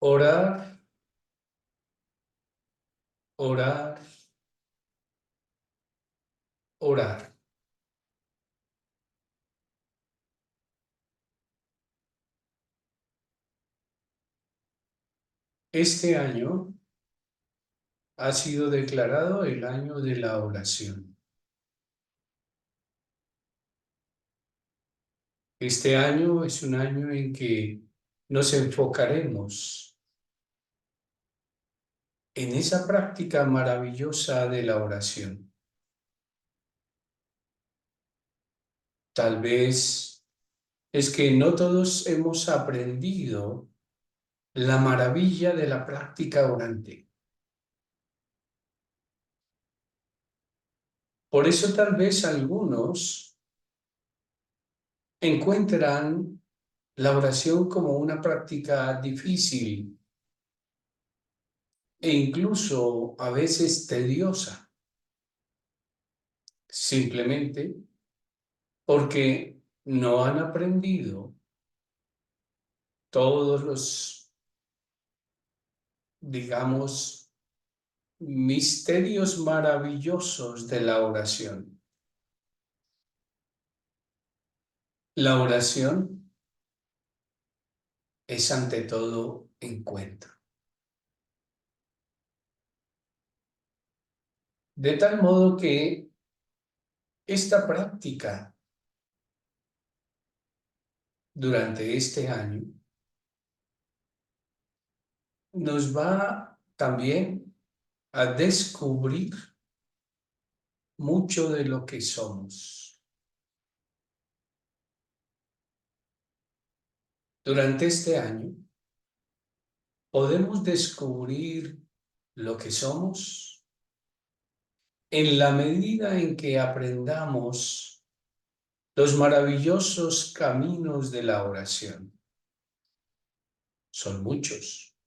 Orar, orar, orar. Este año ha sido declarado el año de la oración. Este año es un año en que nos enfocaremos en esa práctica maravillosa de la oración. Tal vez es que no todos hemos aprendido la maravilla de la práctica orante. Por eso tal vez algunos encuentran la oración como una práctica difícil e incluso a veces tediosa, simplemente porque no han aprendido todos los, digamos, misterios maravillosos de la oración. La oración es ante todo encuentro. De tal modo que esta práctica durante este año nos va también a descubrir mucho de lo que somos. Durante este año podemos descubrir lo que somos en la medida en que aprendamos los maravillosos caminos de la oración. Son muchos,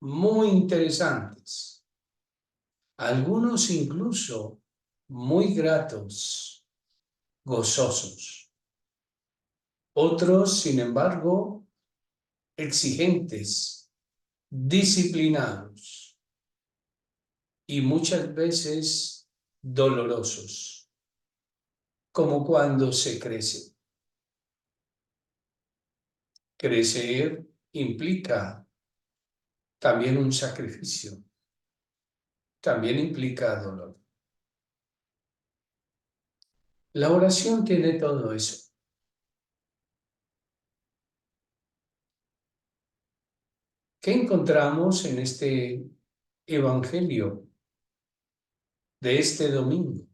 muy interesantes, algunos incluso muy gratos, gozosos. Otros, sin embargo, exigentes, disciplinados y muchas veces dolorosos, como cuando se crece. Crecer implica también un sacrificio, también implica dolor. La oración tiene todo eso. ¿Qué encontramos en este evangelio de este domingo?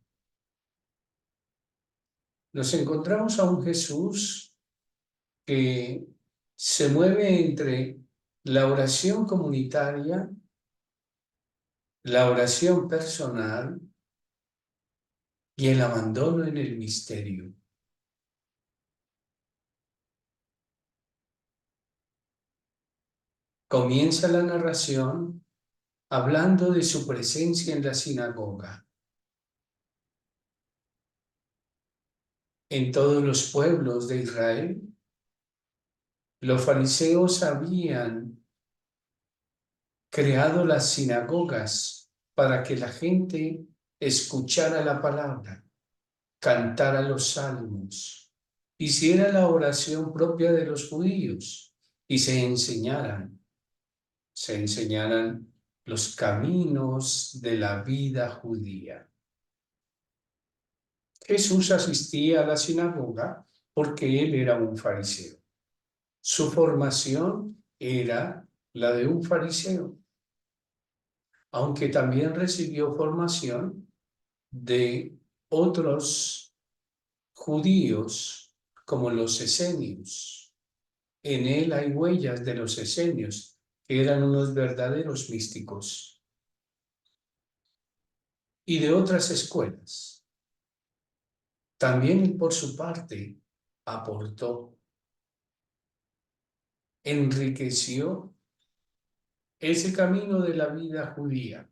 Nos encontramos a un Jesús que se mueve entre la oración comunitaria, la oración personal y el abandono en el misterio. Comienza la narración hablando de su presencia en la sinagoga. En todos los pueblos de Israel, los fariseos habían creado las sinagogas para que la gente escuchara la palabra, cantara los salmos, hiciera la oración propia de los judíos y se enseñaran los caminos de la vida judía. Jesús asistía a la sinagoga porque él era un fariseo. Su formación era la de un fariseo, aunque también recibió formación de otros judíos como los esenios. En él hay huellas de los esenios, que eran unos verdaderos místicos, y de otras escuelas. También por su parte aportó, enriqueció ese camino de la vida judía.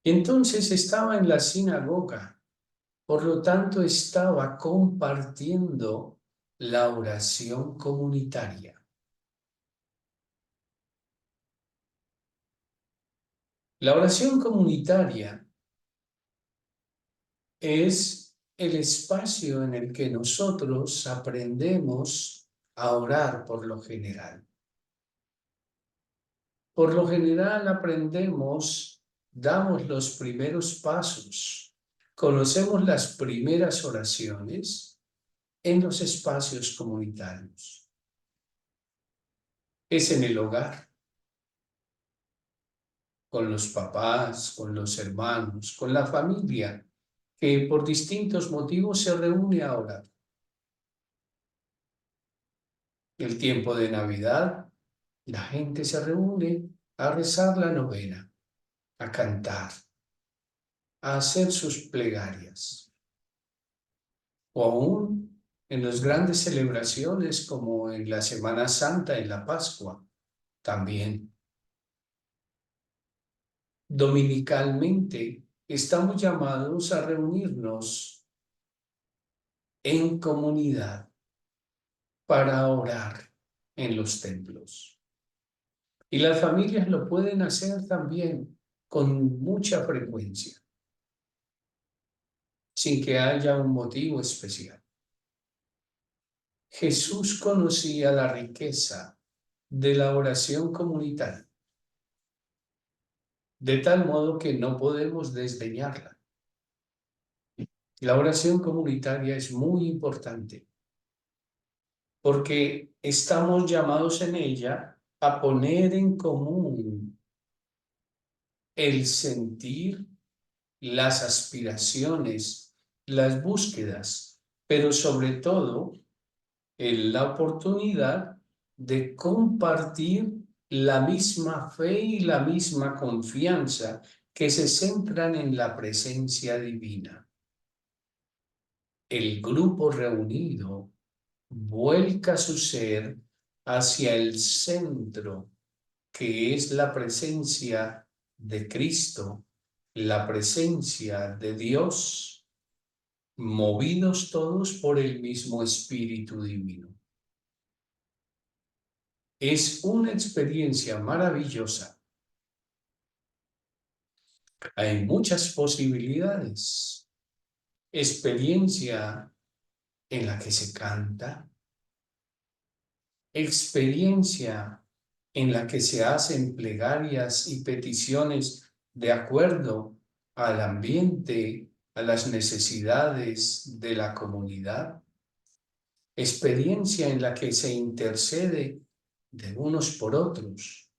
Entonces estaba en la sinagoga, por lo tanto estaba compartiendo la oración comunitaria. La oración comunitaria es el espacio en el que nosotros aprendemos a orar por lo general. Por lo general aprendemos, damos los primeros pasos, conocemos las primeras oraciones en los espacios comunitarios. Es en el hogar, con los papás, con los hermanos, con la familia, que por distintos motivos se reúne a orar. El tiempo de Navidad, la gente se reúne a rezar la novena, a cantar, a hacer sus plegarias. O aún en las grandes celebraciones como en la Semana Santa, en la Pascua, también. Dominicalmente estamos llamados a reunirnos en comunidad para orar en los templos. Y las familias lo pueden hacer también con mucha frecuencia, sin que haya un motivo especial. Jesús conocía la riqueza de la oración comunitaria, de tal modo que no podemos desdeñarla. La oración comunitaria es muy importante porque estamos llamados en ella a poner en común el sentir, las aspiraciones, las búsquedas, pero sobre todo en la oportunidad de compartir la misma fe y la misma confianza que se centran en la presencia divina. El grupo reunido vuelca su ser hacia el centro, que es la presencia de Cristo, la presencia de Dios, movidos todos por el mismo Espíritu Divino. Es una experiencia maravillosa. Hay muchas posibilidades. Experiencia en la que se canta, experiencia en la que se hacen plegarias y peticiones de acuerdo al ambiente, a las necesidades de la comunidad, experiencia en la que se intercede de unos por otros,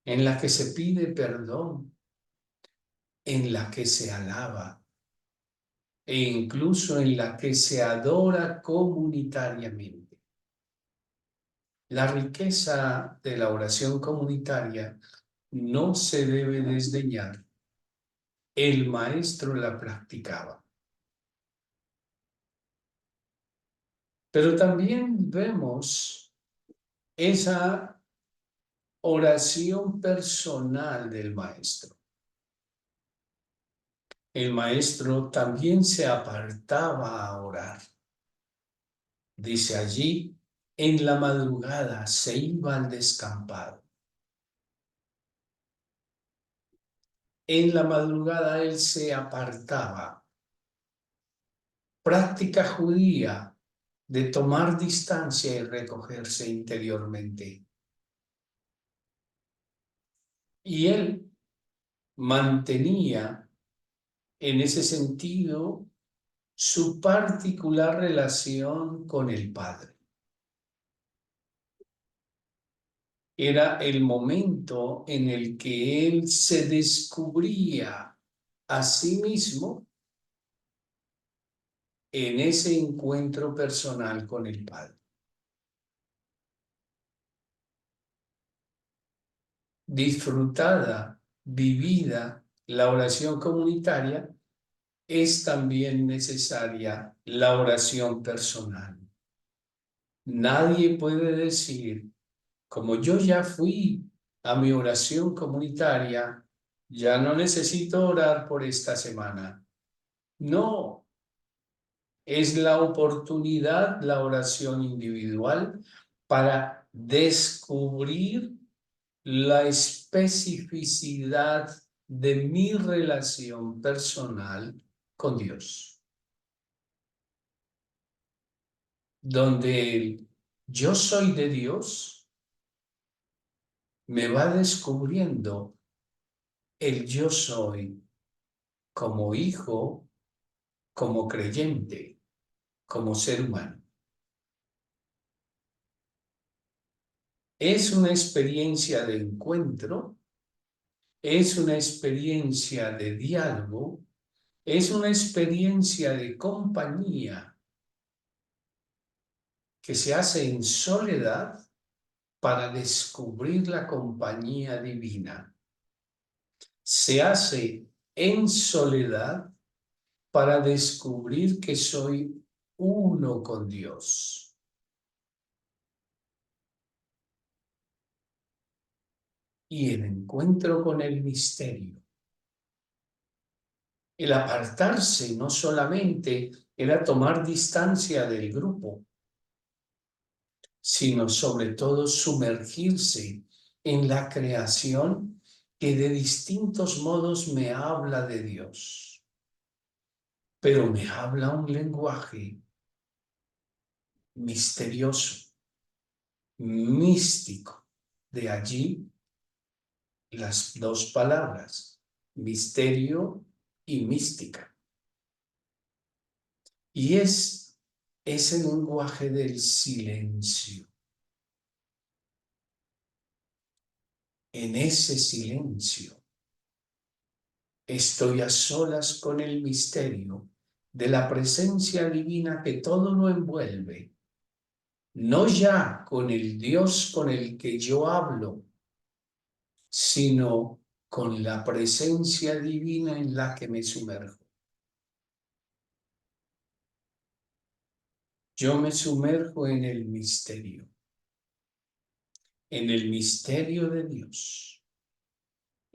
en la que se pide perdón, en la que se alaba e incluso en la que se adora comunitariamente. La riqueza de la oración comunitaria no se debe desdeñar. El maestro la practicaba. Pero también vemos esa oración personal del maestro. El maestro también se apartaba a orar. Dice allí, en la madrugada se iba al descampado. En la madrugada él se apartaba. Práctica judía de tomar distancia y recogerse interiormente. Y él mantenía en ese sentido su particular relación con el Padre. Era el momento en el que él se descubría a sí mismo en ese encuentro personal con el Padre. Disfrutada, vivida la oración comunitaria, es también necesaria la oración personal. Nadie puede decir, como yo ya fui a mi oración comunitaria, ya no necesito orar por esta semana. No, es la oportunidad, la oración individual, para descubrir la especificidad de mi relación personal con Dios, donde el yo soy de Dios me va descubriendo el yo soy como hijo, como creyente, como ser humano. Es una experiencia de encuentro, es una experiencia de diálogo, es una experiencia de compañía que se hace en soledad para descubrir la compañía divina. Se hace en soledad para descubrir que soy uno con Dios. Y el encuentro con el misterio. El apartarse no solamente era tomar distancia del grupo, sino sobre todo sumergirse en la creación que de distintos modos me habla de Dios, pero me habla un lenguaje misterioso, místico. De allí las dos palabras, misterio y mística. Y es ese lenguaje del silencio. En ese silencio estoy a solas con el misterio de la presencia divina que todo lo envuelve, no ya con el Dios con el que yo hablo, sino con la presencia divina en la que me sumerjo. Yo me sumerjo en el misterio de Dios.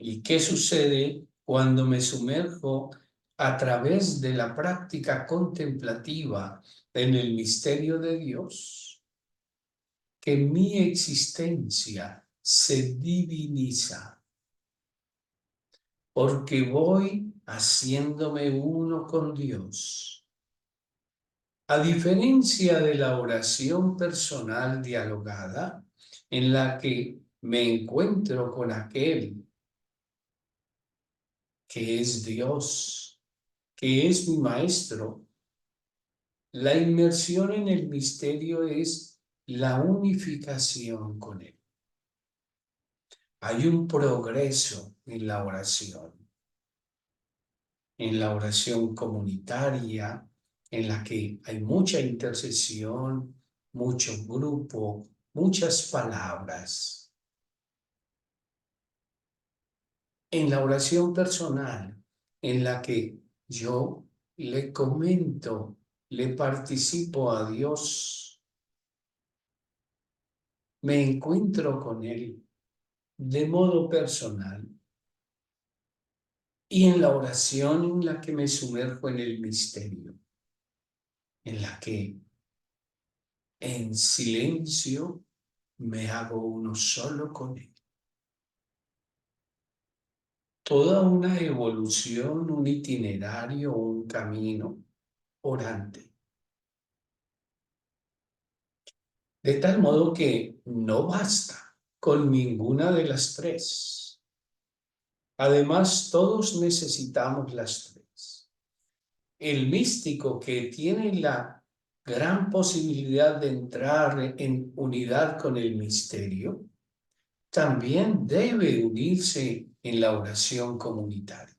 ¿Y qué sucede cuando me sumerjo a través de la práctica contemplativa en el misterio de Dios? Que mi existencia se diviniza, porque voy haciéndome uno con Dios. A diferencia de la oración personal dialogada, en la que me encuentro con aquel que es Dios, que es mi maestro, la inmersión en el misterio es la unificación con él. Hay un progreso en la oración comunitaria, en la que hay mucha intercesión, mucho grupo, muchas palabras. En la oración personal, en la que yo le comento, le participo a Dios, me encuentro con Él de modo personal. Y en la oración en la que me sumerjo en el misterio, en la que en silencio me hago uno solo con Él. Toda una evolución, un itinerario, un camino orante. De tal modo que no basta con ninguna de las tres. Además, todos necesitamos las tres. El místico que tiene la gran posibilidad de entrar en unidad con el misterio, también debe unirse en la oración comunitaria.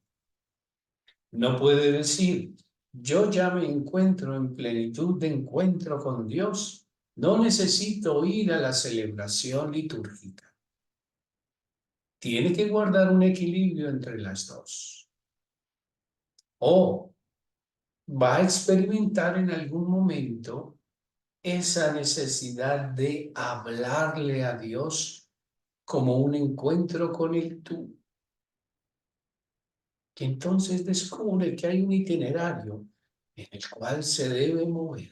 No puede decir, yo ya me encuentro en plenitud de encuentro con Dios, no necesito ir a la celebración litúrgica. Tiene que guardar un equilibrio entre las dos. O va a experimentar en algún momento esa necesidad de hablarle a Dios como un encuentro con el tú. Que entonces descubre que hay un itinerario en el cual se debe mover.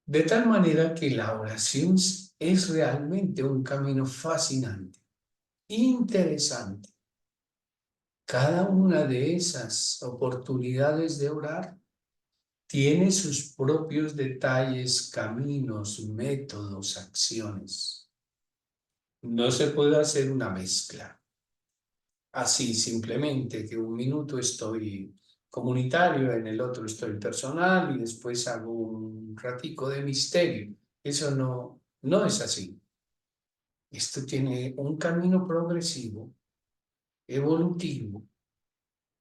De tal manera que la oración es realmente un camino fascinante. interesante. Cada una de esas oportunidades de orar tiene sus propios detalles, caminos, métodos, acciones. No se puede hacer una mezcla. Así simplemente que un minuto estoy comunitario, en el otro estoy personal y después hago un ratico de misterio. Eso no es así. Esto tiene un camino progresivo, evolutivo,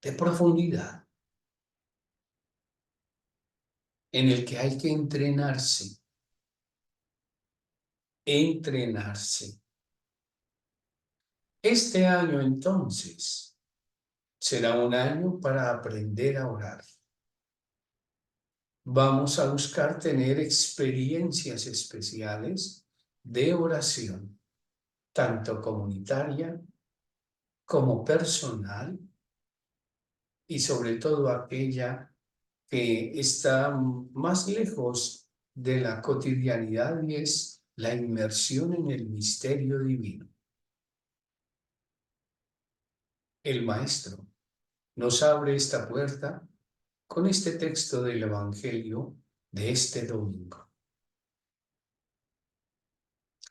de profundidad, en el que hay que entrenarse, entrenarse. Este año entonces será un año para aprender a orar. Vamos a buscar tener experiencias especiales de oración, tanto comunitaria como personal y sobre todo aquella que está más lejos de la cotidianidad y es la inmersión en el misterio divino. El Maestro nos abre esta puerta con este texto del Evangelio de este domingo.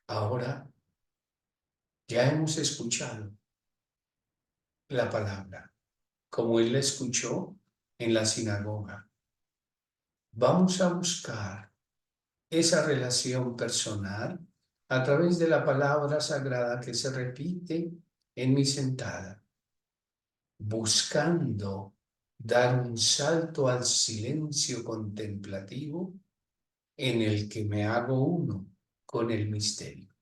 Ahora ya hemos escuchado la palabra, como él la escuchó en la sinagoga. Vamos a buscar esa relación personal a través de la palabra sagrada que se repite en mi sentada, buscando dar un salto al silencio contemplativo en el que me hago uno con el misterio.